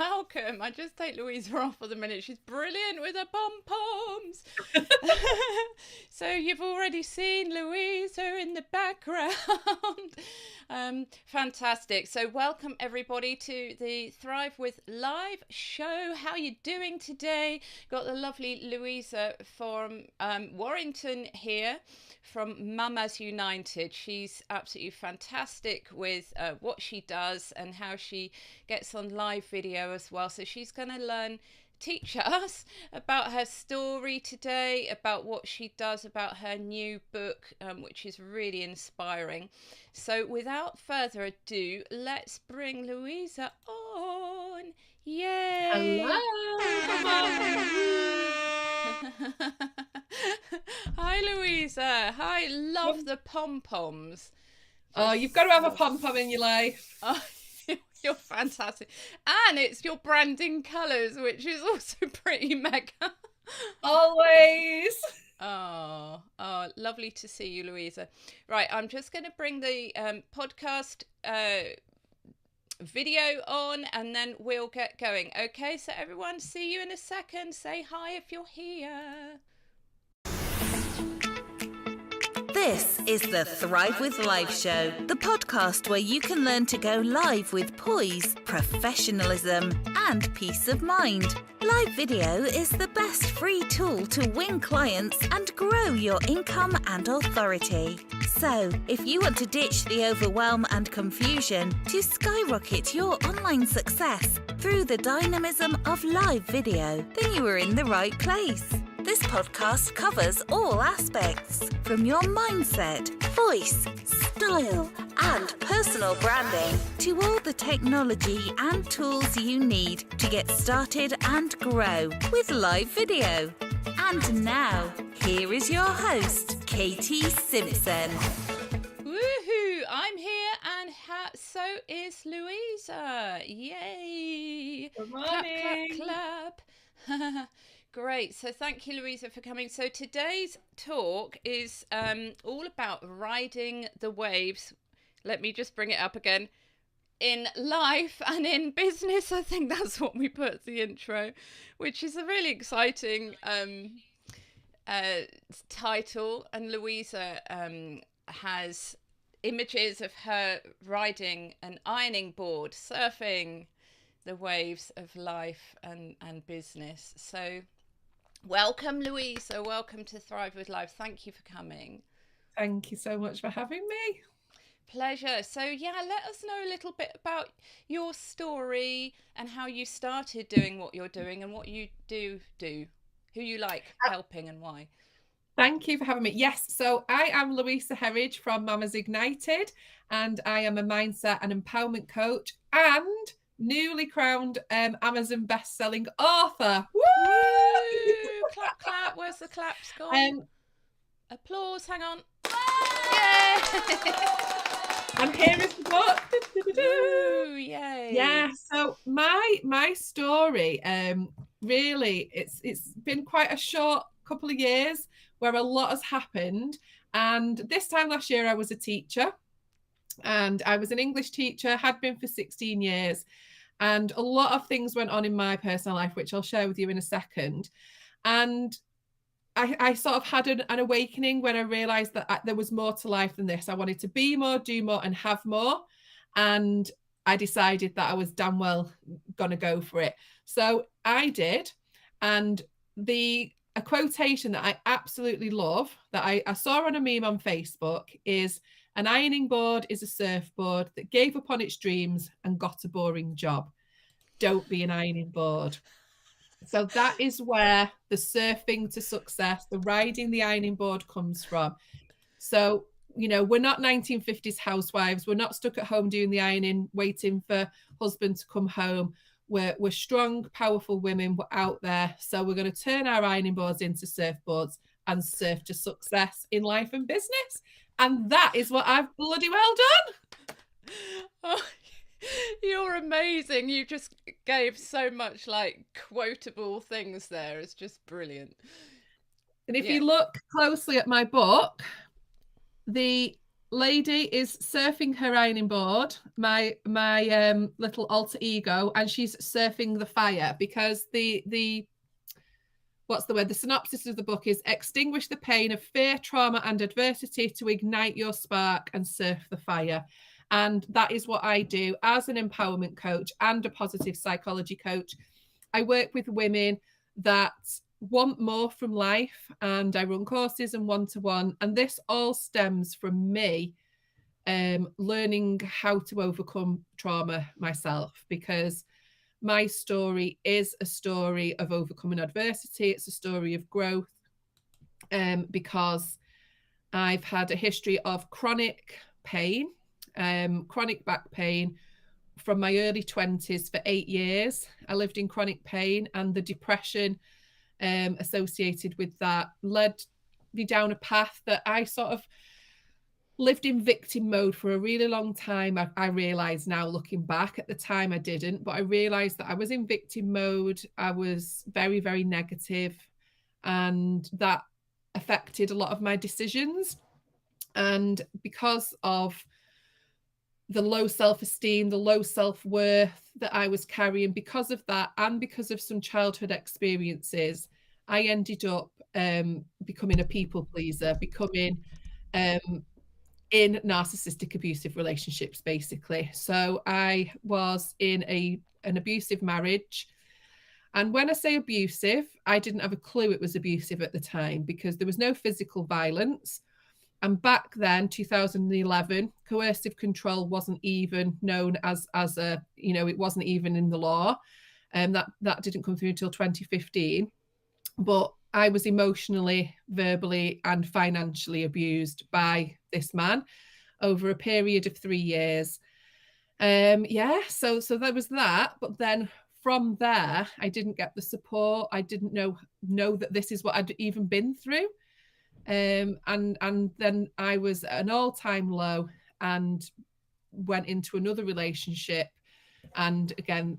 welcome. I just take Louisa off for the minute. She's brilliant with her pom-poms. So you've already seen Louisa in the background. Fantastic. So welcome everybody to the Thrive with Live show. How are you doing today? Got the lovely Louisa from Warrington here from Mamas United. She's absolutely fantastic with what she does and how she gets on live video as well. So she's going to teach us about her story today, about what she does, about her new book, which is really inspiring. So without further ado, let's bring Louisa on. Yay! Hello! Hi Louisa. Hi, love the pom-poms. Oh, you've got to have a pom-pom in your life. Oh, you're fantastic. And it's your branding colours, which is also pretty mega. Always. Oh, lovely to see you, Louisa. Right, I'm just going to bring the podcast video on and then we'll get going. Okay, so everyone, see you in a second. Say hi if you're here. This is the Thrive with Live show, the podcast where you can learn to go live with poise, professionalism, and peace of mind. Live video is the best free tool to win clients and grow your income and authority. So, if you want to ditch the overwhelm and confusion to skyrocket your online success through the dynamism of live video, then you are in the right place. This podcast covers all aspects, from your mindset, voice, style, and personal branding to all the technology and tools you need to get started and grow with live video. And now, here is your host, Katie Simpson. Woohoo! I'm here and so is Louisa. Yay! Good morning. Clap, clap, clap. Great. So thank you, Louisa, for coming. So today's talk is all about riding the waves. Let me just bring it up again. In life and in business, I think that's what we put as the intro, which is a really exciting title. And Louisa has images of her riding an ironing board, surfing the waves of life and business. So welcome, Louisa. Welcome to Thrive with Live. Thank you for coming. Thank you so much for having me. Pleasure. So yeah, let us know a little bit about your story and how you started doing what you're doing and what you do, who you like helping and why. Thank you for having me. Yes, so I am Louisa Herridge from Mamas United, and I am a mindset and empowerment coach and newly crowned Amazon best-selling author. Woo! Woo! Clap, clap. Where's the claps gone? Applause. Hang on. Yay! And here is the book. Woo, yay! Yeah. So my story, really, it's been quite a short couple of years where a lot has happened. And this time last year, I was a teacher. And I was an English teacher, had been for 16 years. And a lot of things went on in my personal life, which I'll share with you in a second. And I sort of had an awakening when I realized that there was more to life than this. I wanted to be more, do more, and have more. And I decided that I was damn well going to go for it. So I did. And a quotation that I absolutely love that I saw on a meme on Facebook is, "An ironing board is a surfboard that gave up on its dreams and got a boring job. Don't be an ironing board." So that is where the surfing to success, the riding the ironing board comes from. So, you know, we're not 1950s housewives. We're not stuck at home doing the ironing, waiting for husband to come home. We're strong, powerful women. We're out there. So we're going to turn our ironing boards into surfboards and surf to success in life and business. And that is what I've bloody well done. Oh, you're amazing. You just gave so much like quotable things there. It's just brilliant. And if you look closely at my book, the lady is surfing her ironing board, my little alter ego, and she's surfing the fire, because the what's the word? The synopsis of the book is: extinguish the pain of fear, trauma, and adversity to ignite your spark and surf the fire. And that is what I do as an empowerment coach and a positive psychology coach. I work with women that want more from life, and I run courses and one-to-one. And this all stems from me learning how to overcome trauma myself, because my story is a story of overcoming adversity. It's a story of growth, because I've had a history of chronic pain, chronic back pain from my early 20s for 8 years. I lived in chronic pain, and the depression associated with that led me down a path that I sort of lived in victim mode for a really long time. I realize now, looking back, at the time I didn't, but I realized that I was in victim mode. I was very, very negative, and that affected a lot of my decisions. And because of the low self-esteem, the low self-worth that I was carrying, because of that, and because of some childhood experiences, I ended up becoming a people pleaser, becoming in narcissistic abusive relationships, basically. So I was in an abusive marriage. And when I say abusive, I didn't have a clue it was abusive at the time, because there was no physical violence. And back then, 2011, coercive control wasn't even known as a, it wasn't even in the law. And that didn't come through until 2015. But I was emotionally, verbally, and financially abused by this man over a period of 3 years. So there was that. But then from there, I didn't get the support. I didn't know that this is what I'd even been through. And then I was at an all-time low and went into another relationship. And again,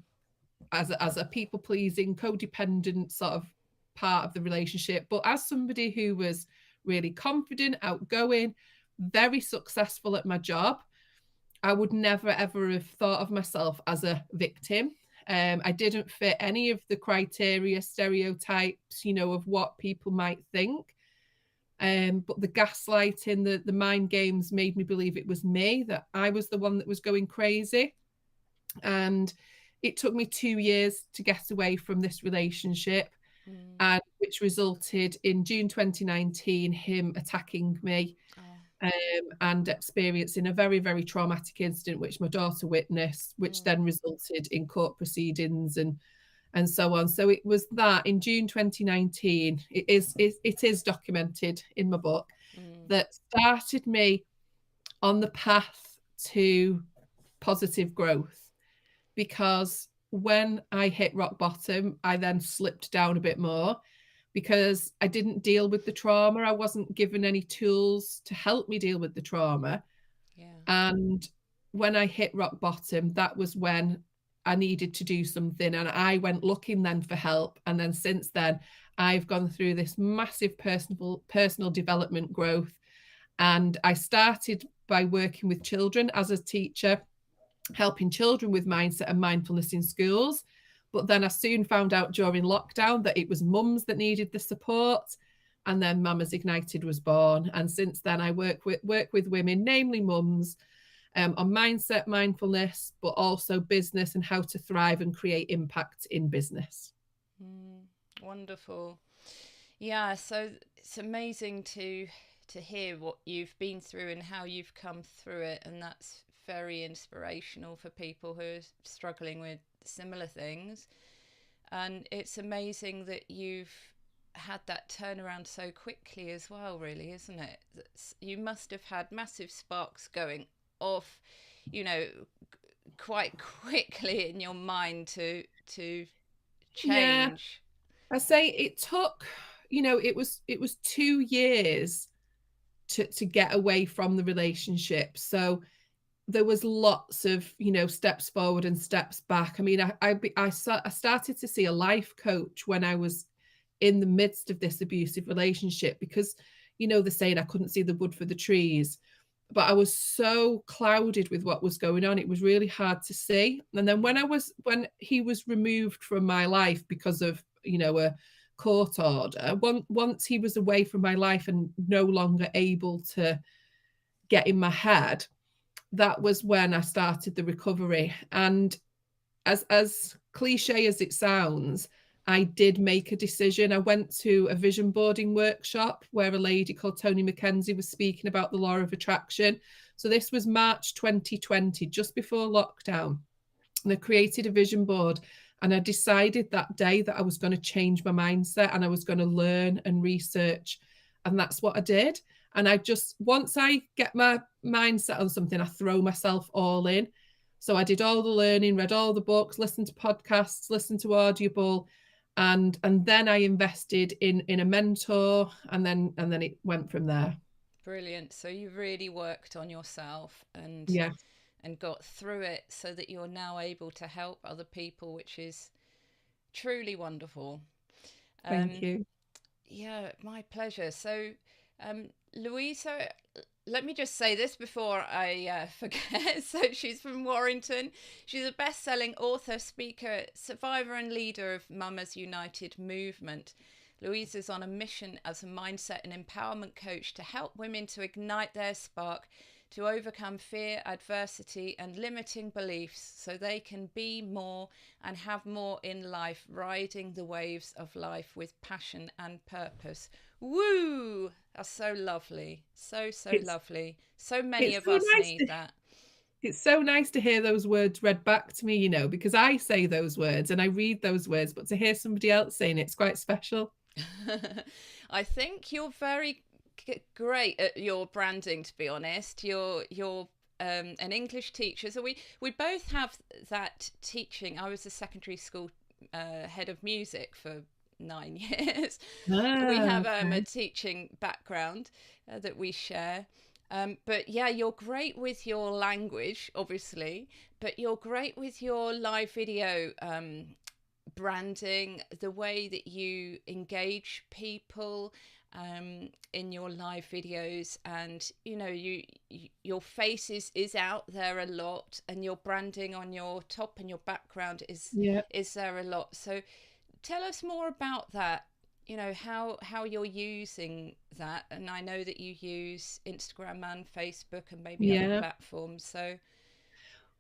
as a people-pleasing, codependent sort of part of the relationship, but as somebody who was really confident, outgoing, very successful at my job, I would never, ever have thought of myself as a victim. I didn't fit any of the criteria, stereotypes, of what people might think. But the gaslighting, the mind games made me believe it was me, that I was the one that was going crazy. And it took me 2 years to get away from this relationship, and which resulted in June 2019, him attacking me and experiencing a very, very traumatic incident, which my daughter witnessed, which then resulted in court proceedings and so on. So it was that in June 2019, it is documented in my book, that started me on the path to positive growth. Because when I hit rock bottom, I then slipped down a bit more, because I didn't deal with the trauma. I wasn't given any tools to help me deal with the trauma. Yeah. And when I hit rock bottom, that was when I needed to do something, and I went looking then for help. And then since then, I've gone through this massive personal development growth. And I started by working with children as a teacher, helping children with mindset and mindfulness in schools. But then I soon found out during lockdown that it was mums that needed the support. And then Mamas Ignited was born. And since then, I work with women, namely mums, on mindset, mindfulness, but also business and how to thrive and create impact in business. Wonderful. Yeah, so it's amazing to hear what you've been through and how you've come through it, and that's very inspirational for people who are struggling with similar things. And it's amazing that you've had that turnaround so quickly as well, really, isn't it? You must have had massive sparks going off, quite quickly in your mind to change. Yeah. I say it took, it was 2 years to get away from the relationship. So there was lots of, steps forward and steps back. I mean, I started to see a life coach when I was in the midst of this abusive relationship, because, the saying, I couldn't see the wood for the trees. but I was so clouded with what was going on. It was really hard to see. And then when he was removed from my life because of, a court order, once he was away from my life and no longer able to get in my head, that was when I started the recovery. And as cliche as it sounds, I did make a decision. I went to a vision boarding workshop where a lady called Tony McKenzie was speaking about the law of attraction. So this was March 2020, just before lockdown. And I created a vision board, and I decided that day that I was going to change my mindset and I was going to learn and research. And that's what I did. And once I get my mindset on something, I throw myself all in. So I did all the learning, read all the books, listened to podcasts, listened to Audible, and then I invested in a mentor, and then it went from there. Brilliant. So you really worked on yourself and got through it so that you're now able to help other people, which is truly wonderful. Thank you. Yeah, my pleasure. So, Louisa, let me just say this before I forget. So she's from Warrington. She's a best-selling author, speaker, survivor and leader of Mamas United movement. Louise is on a mission as a mindset and empowerment coach to help women to ignite their spark, to overcome fear, adversity, and limiting beliefs so they can be more and have more in life, riding the waves of life with passion and purpose. Woo! That's so lovely. So lovely. So many of us need that. It's so nice to hear those words read back to me, because I say those words and I read those words, but to hear somebody else saying it's quite special. I think you're very great at your branding, to be honest. You're an English teacher, so we both have that teaching. I was a secondary school head of music for 9 years. We have a teaching background that we share. But yeah, you're great with your language, obviously, but you're great with your live video branding, the way that you engage people in your live videos, and your face is out there a lot, and your branding on your top and your background is there a lot. So tell us more about that, how you're using that. And I know that you use Instagram and Facebook and maybe other platforms. So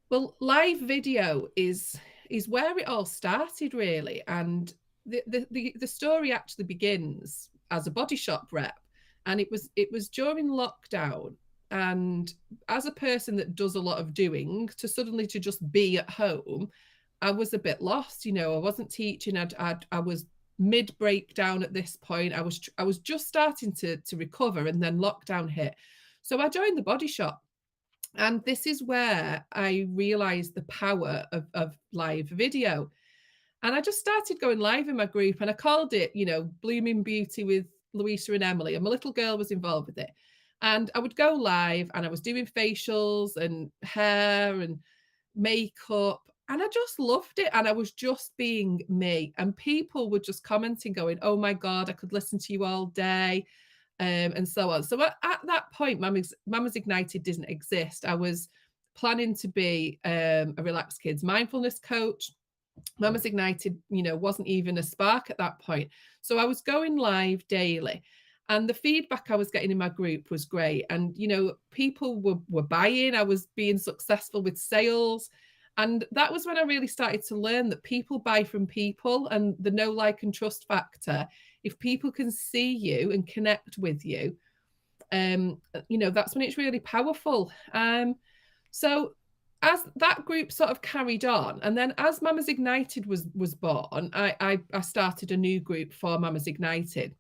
well, live video is where it all started, really. And the story actually begins as a body shop rep, and it was during lockdown. And as a person that does a lot of doing, to just be at home, I was a bit lost. I wasn't teaching. I was mid breakdown at this point. I was just starting to recover, and then lockdown hit. So I joined the body shop. And this is where I realized the power of live video. And I just started going live in my group, and I called it, Blooming Beauty with Louisa and Emily. And my little girl was involved with it. And I would go live, and I was doing facials and hair and makeup. And I just loved it. And I was just being me. And people were just commenting, going, "Oh my God, I could listen to you all day." And so on. So at that point, Mamas Ignited didn't exist. I was planning to be a Relaxed Kids mindfulness coach. Mamas Ignited, wasn't even a spark at that point. So I was going live daily. And the feedback I was getting in my group was great. And, people were buying. I was being successful with sales. And that was when I really started to learn that people buy from people, and the know, like, and trust factor. If people can see you and connect with you, that's when it's really powerful. So as that group sort of carried on, and then as Mamas Ignited was born, I started a new group for Mamas Ignited.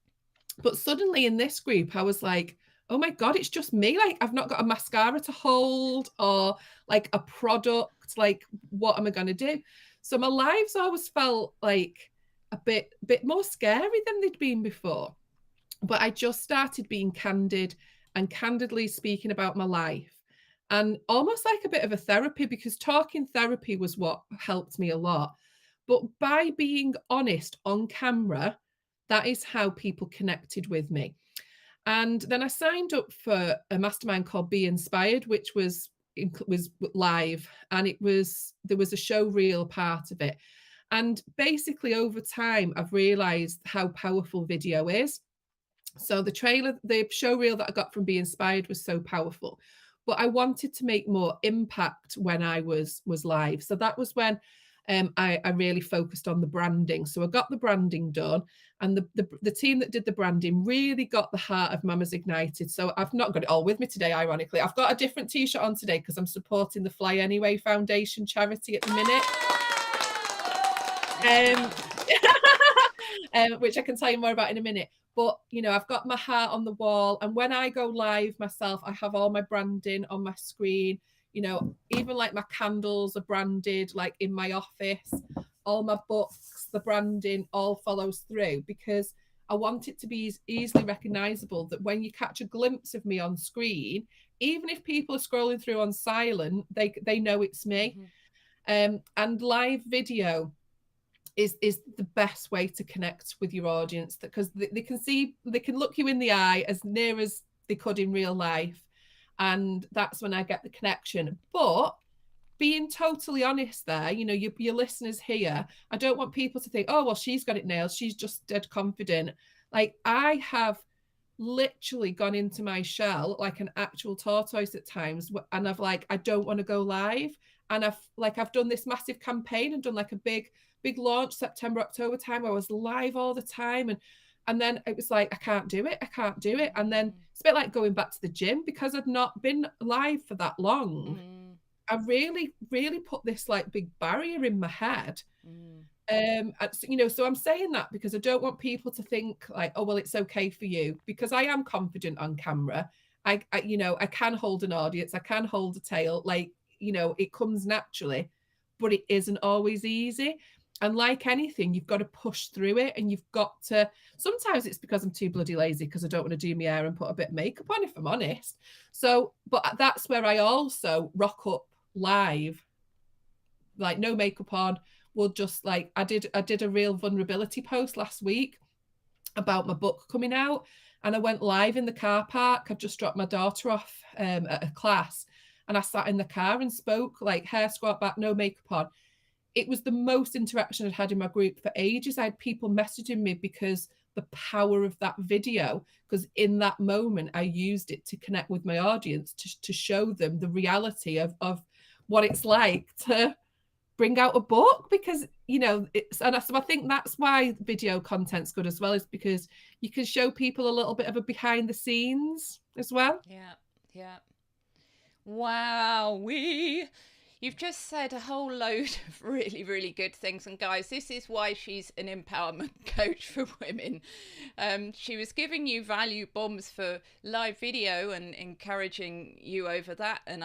But suddenly in this group, I was like, oh my God, it's just me. Like, I've not got a mascara to hold or like a product. Like, what am I going to do? So my lives always felt like a bit more scary than they'd been before. But I just started being candid and candidly speaking about my life, and almost like a bit of a therapy, because talking therapy was what helped me a lot. But by being honest on camera, that is how people connected with me. And then I signed up for a mastermind called Be Inspired, which was live, and there was a show reel part of it. And basically over time, I've realized how powerful video is. So the show reel that I got from Be Inspired was so powerful. But I wanted to make more impact when I was live. So that was when I really focused on the branding. So I got the branding done, and the team that did the branding really got the heart of Mamas Ignited. So I've not got it all with me today, ironically. I've got a different t-shirt on today because I'm supporting the Fly Anyway Foundation charity at the minute. Which I can tell you more about in a minute. But, you know, I've got my heart on the wall. And when I go live myself, I have all my branding on my screen. You know, even like my candles are branded, like in my office. All my books, the branding all follows through, because I want it to be easily recognizable that when you catch a glimpse of me on screen, even if people are scrolling through on silent, they know it's me. Mm-hmm. And live video is the best way to connect with your audience, because they can look you in the eye as near as they could in real life, and that's when I get the connection. But being totally honest there, you know, your listeners here, I don't want people to think, oh well, she's got it nailed, she's just dead confident. Like, I have literally gone into my shell like an actual tortoise at times, and I don't want to go live. And I've done this massive campaign and done like a big launch September, October time, where I was live all the time. And then it was like, I can't do it. And then it's a bit like going back to the gym, because I'd not been live for that long. I really, really put this like big barrier in my head. You know, so I'm saying that because I don't want people to think like, oh, well, it's okay for you, because I am confident on camera. I you know, I can hold an audience, I can hold a tail, like, you know, it comes naturally, but it isn't always easy. And like anything, you've got to push through it, and you've got to, sometimes it's because I'm too bloody lazy, because I don't want to do my hair and put a bit of makeup on, if I'm honest. So, but that's where I also rock up live, like no makeup on. We'll just like, I did a real vulnerability post last week about my book coming out, and I went live in the car park. I just dropped my daughter off at a class, and I sat in the car and spoke, like hair squat back, no makeup on. It was the most interaction I'd had in my group for ages. I had people messaging me because the power of that video, because in that moment I used it to connect with my audience, to show them the reality of what it's like to bring out a book. Because, you know, so I think that's why video content's good as well, is because you can show people a little bit of a behind the scenes as well. Yeah. Wow, you've just said a whole load of really, really good things. And guys, this is why she's an empowerment coach for women. She was giving you value bombs for live video and encouraging you over that. And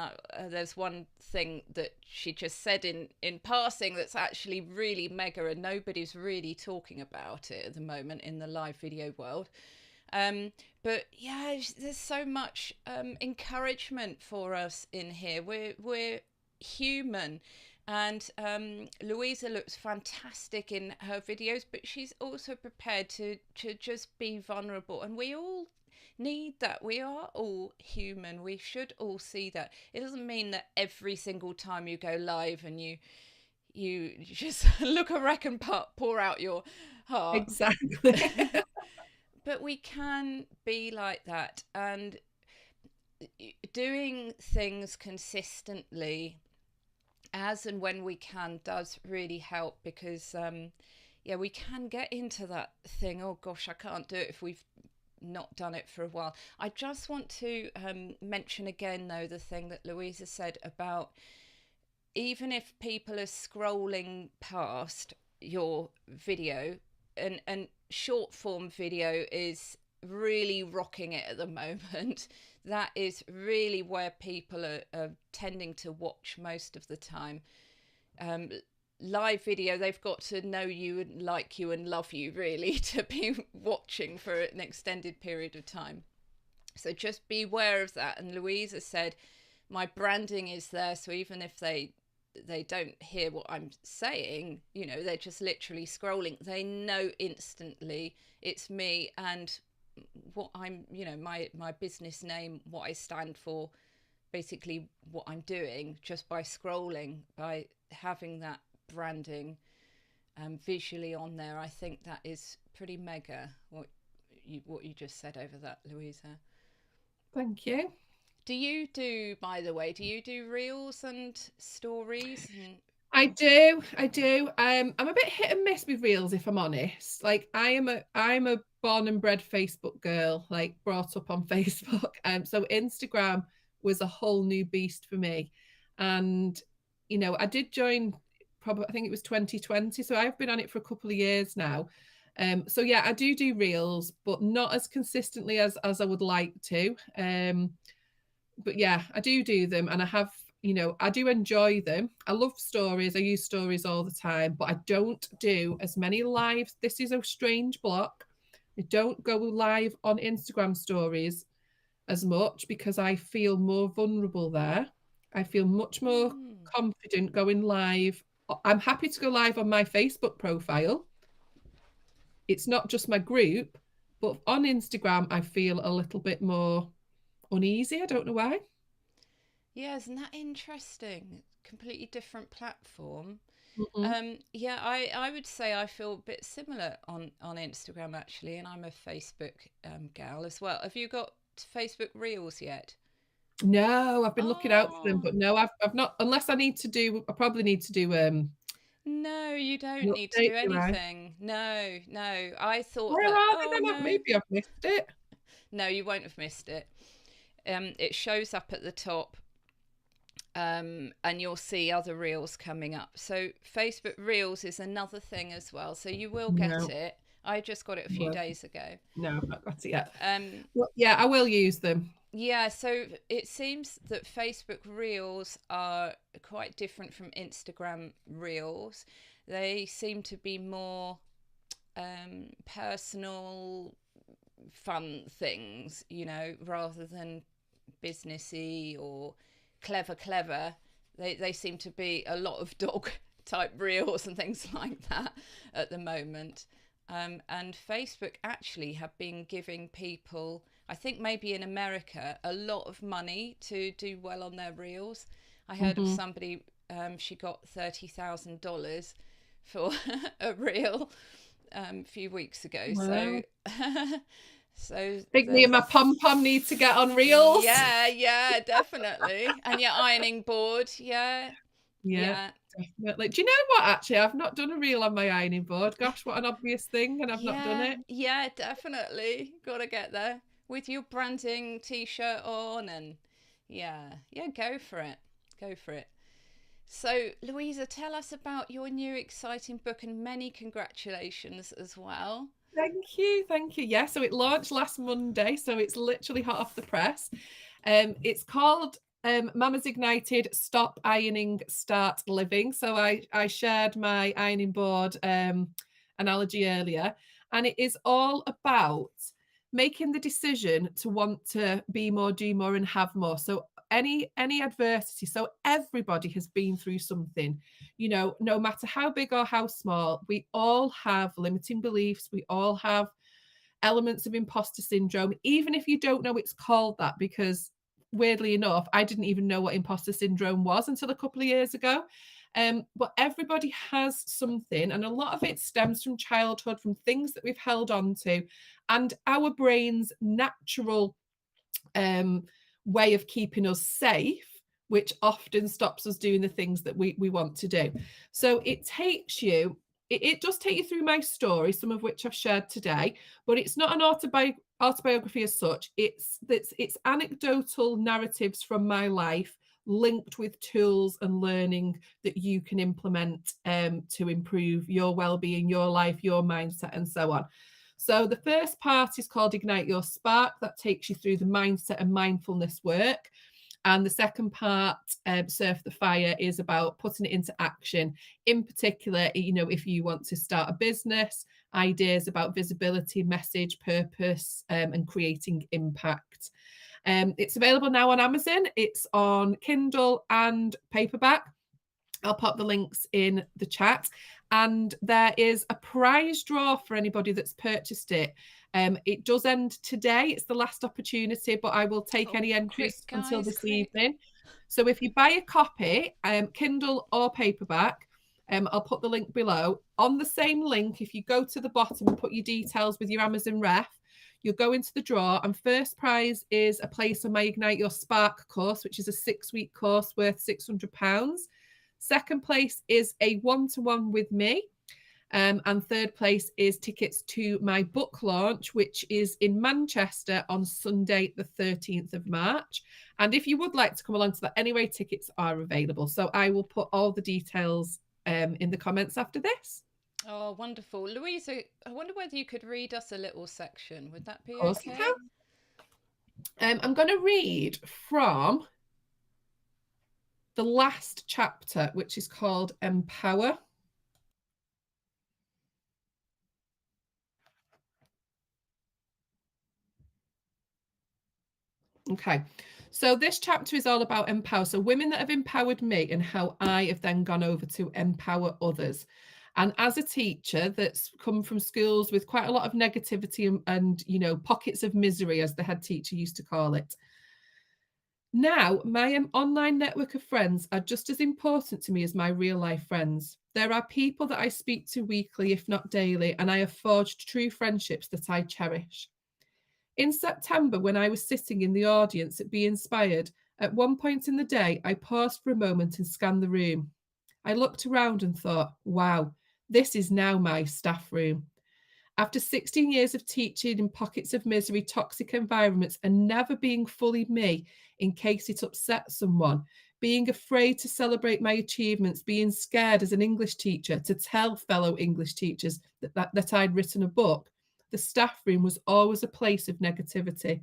there's one thing that she just said in passing that's actually really mega, and nobody's really talking about it at the moment in the live video world. But yeah, there's so much encouragement for us in here. We're human, and Louisa looks fantastic in her videos, but she's also prepared to just be vulnerable, and we all need that. We are all human. We should all see that. It doesn't mean that every single time you go live and you just look a wreck and pour out your heart. Exactly. But we can be like that, and doing things consistently as and when we can does really help, because we can get into that thing, oh gosh, I can't do it, if we've not done it for a while. I just want to mention again though the thing that Louisa said about, even if people are scrolling past your video, and short form video is really rocking it at the moment. That is really where people are tending to watch most of the time. Live video, they've got to know you and like you and love you really to be watching for an extended period of time. So just be aware of that. And Louisa said, my branding is there, so even if they don't hear what I'm saying, you know, they're just literally scrolling, they know instantly it's me. And what I'm, my business name, what I stand for, basically what I'm doing, just by scrolling, by having that branding visually on there. I think that is pretty mega, what you just said over that, Louisa. Thank you. Do you do, by the way, reels and stories? I do. I'm a bit hit and miss with reels, if I'm honest. Like I'm a born and bred Facebook girl, like brought up on Facebook. So Instagram was a whole new beast for me. And I did join probably, I think it was 2020. So I've been on it for a couple of years now. So yeah, I do reels, but not as consistently as I would like to. But yeah, I do them, and I have, I do enjoy them. I love stories. I use stories all the time, but I don't do as many lives. This is a strange block. I don't go live on Instagram stories as much because I feel more vulnerable there. I feel much more confident going live. I'm happy to go live on my Facebook profile. It's not just my group, but on Instagram, I feel a little bit more uneasy. I don't know why. Yeah, isn't that interesting? Completely different platform. Mm-mm. Yeah, I would say I feel a bit similar on Instagram, actually, and I'm a Facebook gal as well. Have you got Facebook Reels yet? No, I've been looking out for them, Oh, but no, I've not. Unless I probably need to do no, you an don't need to do update, do I? anything. No, no. I thought Where that, are they oh then? no. Maybe I've missed it. No, you won't have missed it. It shows up at the top, and you'll see other reels coming up. So Facebook Reels is another thing as well. So you will get No, it. I just got it a few days ago. no, I've not got it yet. Um, Well, yeah, I will use them. yeah, so it seems that Facebook Reels are quite different from Instagram Reels. They seem to be more personal, fun things, rather than businessy or clever. They seem to be a lot of dog type reels and things like that at the moment. And Facebook actually have been giving people, I think maybe in America, a lot of money to do well on their reels. I heard of somebody, she got $30,000 for a reel a few weeks ago. Wow. So I think me and my pom-pom need to get on reels. yeah, definitely. And your ironing board, yeah. Definitely. Do you know what? Actually, I've not done a reel on my ironing board. Gosh, what an obvious thing, and I've not done it. Yeah, definitely. Got to get there with your branding t-shirt on, and yeah, go for it. So, Louisa, tell us about your new exciting book, and many congratulations as well. Thank you. Yeah, so it launched last Monday, so it's literally hot off the press. It's called Mama's Ignited, Stop Ironing, Start Living. So I shared my ironing board analogy earlier, and it is all about making the decision to want to be more, do more, and have more. So any adversity, so everybody has been through something, no matter how big or how small. We all have limiting beliefs, we all have elements of imposter syndrome, even if you don't know it's called that, because weirdly enough, I didn't even know what imposter syndrome was until a couple of years ago. But everybody has something, and a lot of it stems from childhood, from things that we've held on to, and our brain's natural way of keeping us safe, which often stops us doing the things that we want to do. So it does take you through my story, some of which I've shared today, but it's not an autobiography as such. It's anecdotal narratives from my life, linked with tools and learning that you can implement to improve your well-being, your life, your mindset, and so on. So the first part is called Ignite Your Spark. That takes you through the mindset and mindfulness work. And the second part, Surf the Fire, is about putting it into action. In particular, if you want to start a business, ideas about visibility, message, purpose, and creating impact. It's available now on Amazon. It's on Kindle and paperback. I'll pop the links in the chat. And there is a prize draw for anybody that's purchased it. It does end today. It's the last opportunity, but I will take any entries quick, until guys, this quick. evening. So if you buy a copy, Kindle or paperback, I'll put the link below. On the same link, if you go to the bottom and put your details with your Amazon ref, you'll go into the draw, and first prize is a place on my Ignite Your Spark course, which is a 6-week course worth £600. Second place is a one-to-one with me. And third place is tickets to my book launch, which is in Manchester on Sunday, the 13th of March. And if you would like to come along to that anyway, tickets are available. So I will put all the details in the comments after this. Oh, wonderful. Louisa, I wonder whether you could read us a little section. Would that be Of course okay? I can. I'm going to read from the last chapter, which is called Empower. Okay, so this chapter is all about empower. So women that have empowered me and how I have then gone over to empower others. And as a teacher that's come from schools with quite a lot of negativity and you know, pockets of misery, as the head teacher used to call it. Now, my online network of friends are just as important to me as my real life friends. There are people that I speak to weekly, if not daily, and I have forged true friendships that I cherish. In September, when I was sitting in the audience at Be Inspired, at one point in the day, I paused for a moment and scanned the room. I looked around and thought, wow, this is now my staff room. After 16 years of teaching in pockets of misery, toxic environments, and never being fully me in case it upset someone, being afraid to celebrate my achievements, being scared as an English teacher to tell fellow English teachers that I'd written a book, the staff room was always a place of negativity.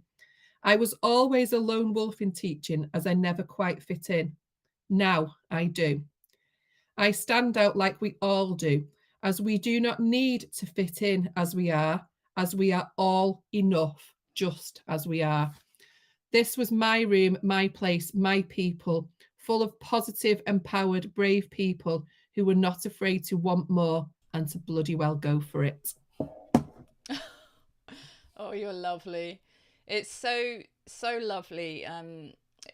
I was always a lone wolf in teaching as I never quite fit in. Now I do. I stand out like we all do, as we do not need to fit in as we are all enough, just as we are. This was my room, my place, my people, full of positive, empowered, brave people who were not afraid to want more and to bloody well go for it. Oh, you're lovely. It's so lovely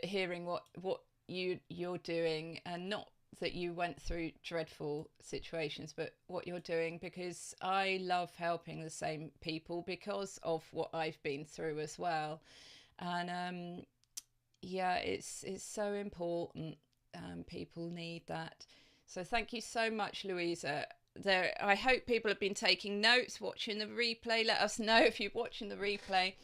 hearing what you're doing, and not that you went through dreadful situations, but what you're doing, because I love helping the same people because of what I've been through as well. And yeah, it's so important. People need that. So thank you so much, Louisa. I hope people have been taking notes, watching the replay. Let us know if you're watching the replay.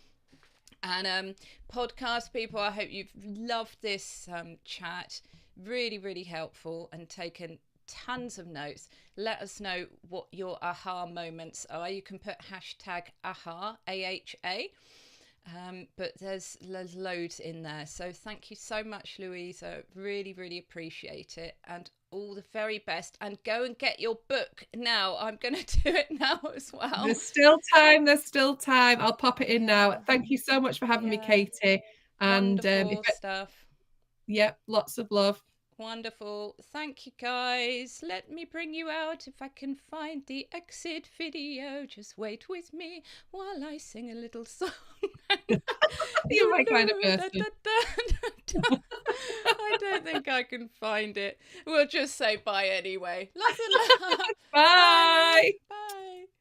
And podcast people, I hope you've loved this chat. Really helpful, and taken tons of notes. Let us know what your aha moments are. You can put hashtag aha, AHA. But there's loads in there. So thank you so much, Louisa. Really appreciate it. And all the very best. And go and get your book now. I'm going to do it now as well. There's still time. I'll pop it in now. Thank you so much for having me, Katie. And wonderful stuff. Yep, lots of love. Wonderful. Thank you, guys. Let me bring you out if I can find the exit video. Just wait with me while I sing a little song. You're my kind of person. I don't think I can find it. We'll just say bye anyway. Lots of love. Bye.